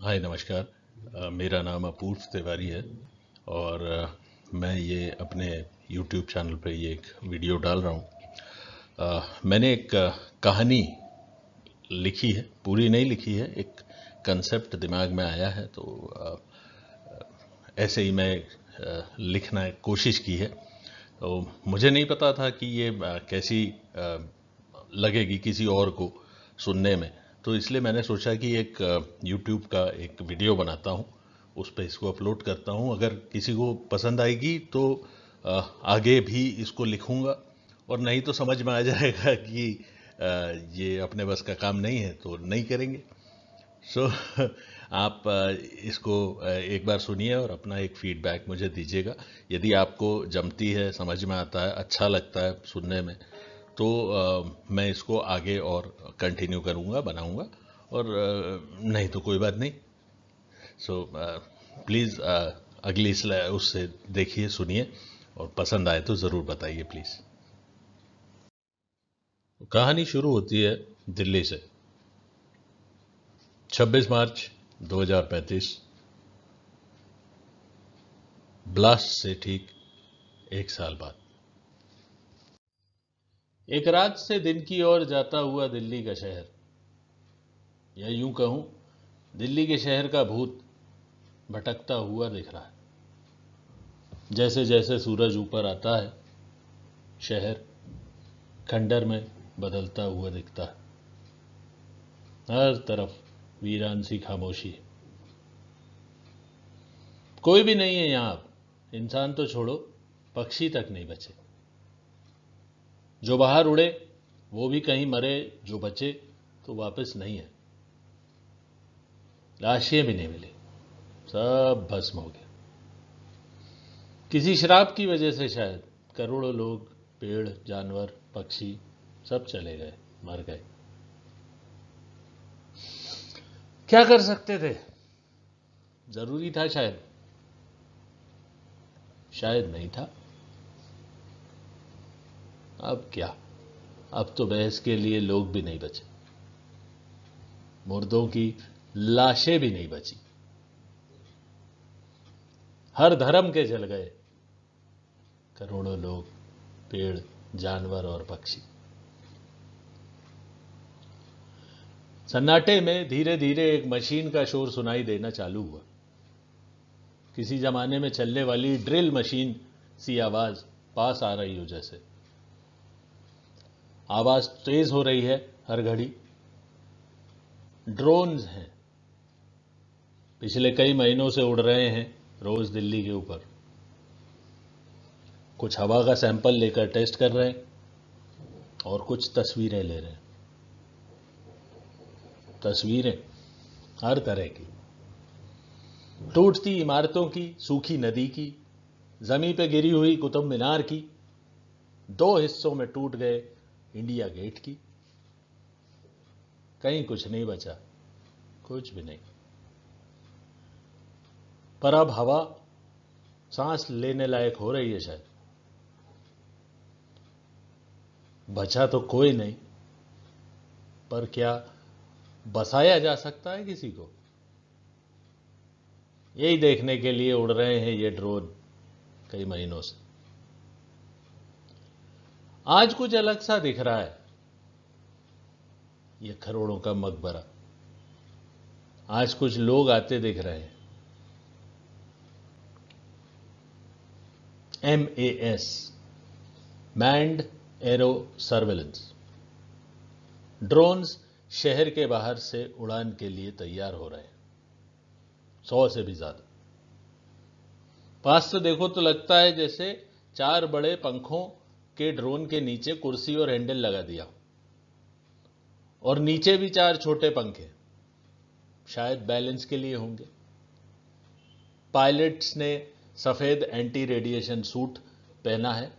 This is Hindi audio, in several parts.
हाय नमस्कार। मेरा नाम अपूर्व तिवारी है और मैं ये अपने YouTube चैनल पे ये एक वीडियो डाल रहा हूँ। मैंने एक कहानी लिखी है, पूरी नहीं लिखी है, एक कंसेप्ट दिमाग में आया है तो ऐसे ही मैं लिखना कोशिश की है। तो मुझे नहीं पता था कि ये कैसी लगेगी किसी और को सुनने में, तो इसलिए मैंने सोचा कि एक YouTube का एक वीडियो बनाता हूँ, उस पर इसको अपलोड करता हूँ। अगर किसी को पसंद आएगी तो आगे भी इसको लिखूँगा, और नहीं तो समझ में आ जाएगा कि ये अपने बस का काम नहीं है तो नहीं करेंगे। सो आप इसको एक बार सुनिए और अपना एक फीडबैक मुझे दीजिएगा। यदि आपको जमती है, समझ में आता है, अच्छा लगता है सुनने में, तो मैं इसको आगे और कंटिन्यू करूँगा, बनाऊँगा। और नहीं तो कोई बात नहीं। सो प्लीज़ अगली उससे देखिए, सुनिए, और पसंद आए तो ज़रूर बताइए प्लीज़। कहानी शुरू होती है दिल्ली से। 26 मार्च 2035, ब्लास्ट से ठीक एक साल बाद। एक रात से दिन की ओर जाता हुआ दिल्ली का शहर, या यूं कहूं दिल्ली के शहर का भूत भटकता हुआ दिख रहा है। जैसे जैसे सूरज ऊपर आता है, शहर खंडर में बदलता हुआ दिखता है। हर तरफ वीरान सी खामोशी है। कोई भी नहीं है यहां अब। इंसान तो छोड़ो, पक्षी तक नहीं बचे। जो बाहर उड़े वो भी कहीं मरे, जो बचे तो वापस नहीं है। लाशें भी नहीं मिली, सब भस्म हो गया। किसी शराब की वजह से शायद करोड़ों लोग, पेड़, जानवर, पक्षी सब चले गए, मर गए। क्या कर सकते थे? जरूरी था शायद, शायद नहीं था। अब क्या? अब तो बहस के लिए लोग भी नहीं बचे, मुर्दों की लाशें भी नहीं बची। हर धर्म के जल गए करोड़ों लोग, पेड़, जानवर और पक्षी। सन्नाटे में धीरे धीरे एक मशीन का शोर सुनाई देना चालू हुआ। किसी जमाने में चलने वाली ड्रिल मशीन सी आवाज पास आ रही हो जैसे। आवाज तेज हो रही है हर घड़ी। ड्रोन्स हैं, पिछले कई महीनों से उड़ रहे हैं रोज दिल्ली के ऊपर। कुछ हवा का सैंपल लेकर टेस्ट कर रहे हैं और कुछ तस्वीरें ले रहे हैं। तस्वीरें हर तरह की, टूटती इमारतों की, सूखी नदी की, जमीन पे गिरी हुई कुतुब मीनार की, दो हिस्सों में टूट गए इंडिया गेट की। कहीं कुछ नहीं बचा, कुछ भी नहीं। पर अब हवा सांस लेने लायक हो रही है शायद। बचा तो कोई नहीं, पर क्या बसाया जा सकता है किसी को? यही देखने के लिए उड़ रहे हैं ये ड्रोन कई महीनों से। आज कुछ अलग सा दिख रहा है ये करोड़ों का मकबरा। आज कुछ लोग आते दिख रहे हैं। MAS, manned aero surveillance. Drones शहर के बाहर से उड़ान के लिए तैयार हो रहे हैं, 100 से भी ज्यादा। पास से देखो तो लगता है जैसे 4 बड़े पंखों के ड्रोन के नीचे कुर्सी और हैंडल लगा दिया, और नीचे भी 4 छोटे पंखे, शायद बैलेंस के लिए होंगे। पायलट्स ने सफेद एंटी रेडिएशन सूट पहना है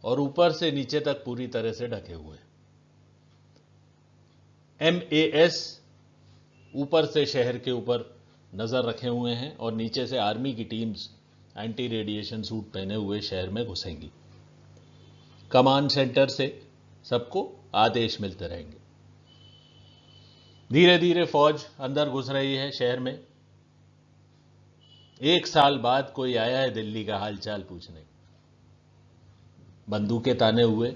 और ऊपर से नीचे तक पूरी तरह से ढके हुए हैं। MAS ऊपर से शहर के ऊपर नजर रखे हुए हैं और नीचे से आर्मी की टीम्स एंटी रेडिएशन सूट पहने हुए शहर में घुसेंगी। कमांड सेंटर से सबको आदेश मिलते रहेंगे। धीरे धीरे फौज अंदर घुस रही है शहर में। 1 साल बाद कोई आया है दिल्ली का हालचाल पूछने। बंदूकें ताने हुए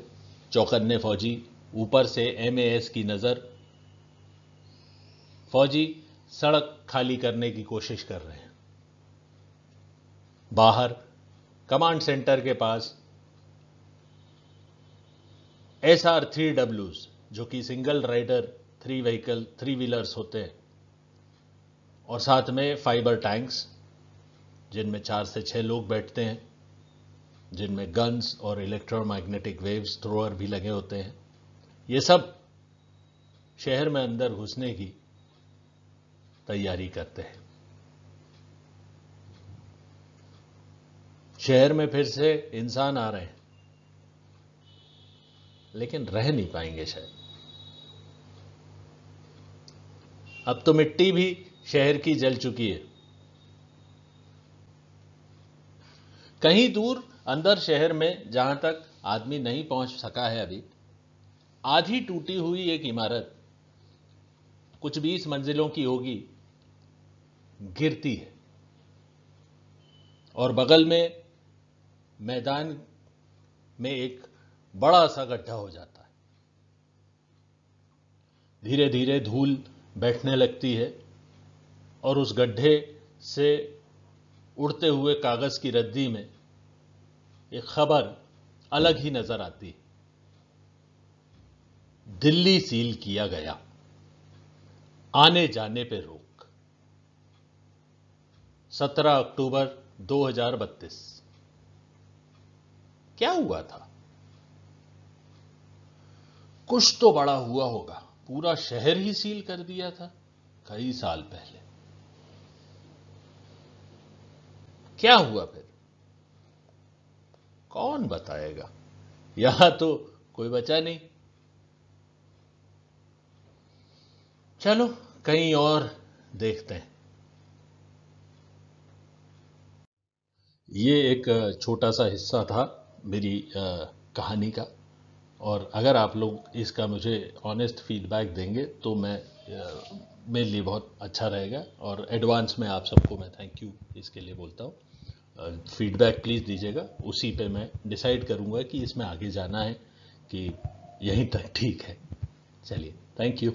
चौकन्ने फौजी, ऊपर से MAS की नजर। फौजी सड़क खाली करने की कोशिश कर रहे हैं। बाहर कमांड सेंटर के पास SR-3Ws, जो कि सिंगल राइडर 3 व्हीलर्स होते हैं, और साथ में फाइबर टैंक्स जिनमें 4 से 6 लोग बैठते हैं, जिनमें गन्स और इलेक्ट्रोमैग्नेटिक वेव्स थ्रोअर भी लगे होते हैं। ये सब शहर में अंदर घुसने की तैयारी करते हैं। शहर में फिर से इंसान आ रहे हैं, लेकिन रह नहीं पाएंगे शायद। अब तो मिट्टी भी शहर की जल चुकी है। कहीं दूर अंदर शहर में, जहां तक आदमी नहीं पहुंच सका है अभी, आधी टूटी हुई एक इमारत, कुछ 20 मंजिलों की होगी, गिरती है और बगल में मैदान में एक बड़ा सा गड्ढा हो जाता है। धीरे धीरे धूल बैठने लगती है और उस गड्ढे से उड़ते हुए कागज की रद्दी में एक खबर अलग ही नजर आती है। दिल्ली सील किया गया, आने जाने पे रोक। 17 अक्टूबर 2032। क्या हुआ था? कुछ तो बड़ा हुआ होगा। पूरा शहर ही सील कर दिया था कई साल पहले। क्या हुआ फिर? कौन बताएगा? यहां तो कोई बचा नहीं। चलो कहीं और देखते हैं। ये एक छोटा सा हिस्सा था मेरी कहानी का, और अगर आप लोग इसका मुझे ऑनेस्ट फीडबैक देंगे तो मेरे लिए बहुत अच्छा रहेगा, और एडवांस में आप सबको मैं थैंक यू इसके लिए बोलता हूँ। फीडबैक प्लीज़ दीजिएगा, उसी पे मैं डिसाइड करूँगा कि इसमें आगे जाना है कि यहीं तक ठीक है। चलिए, थैंक यू।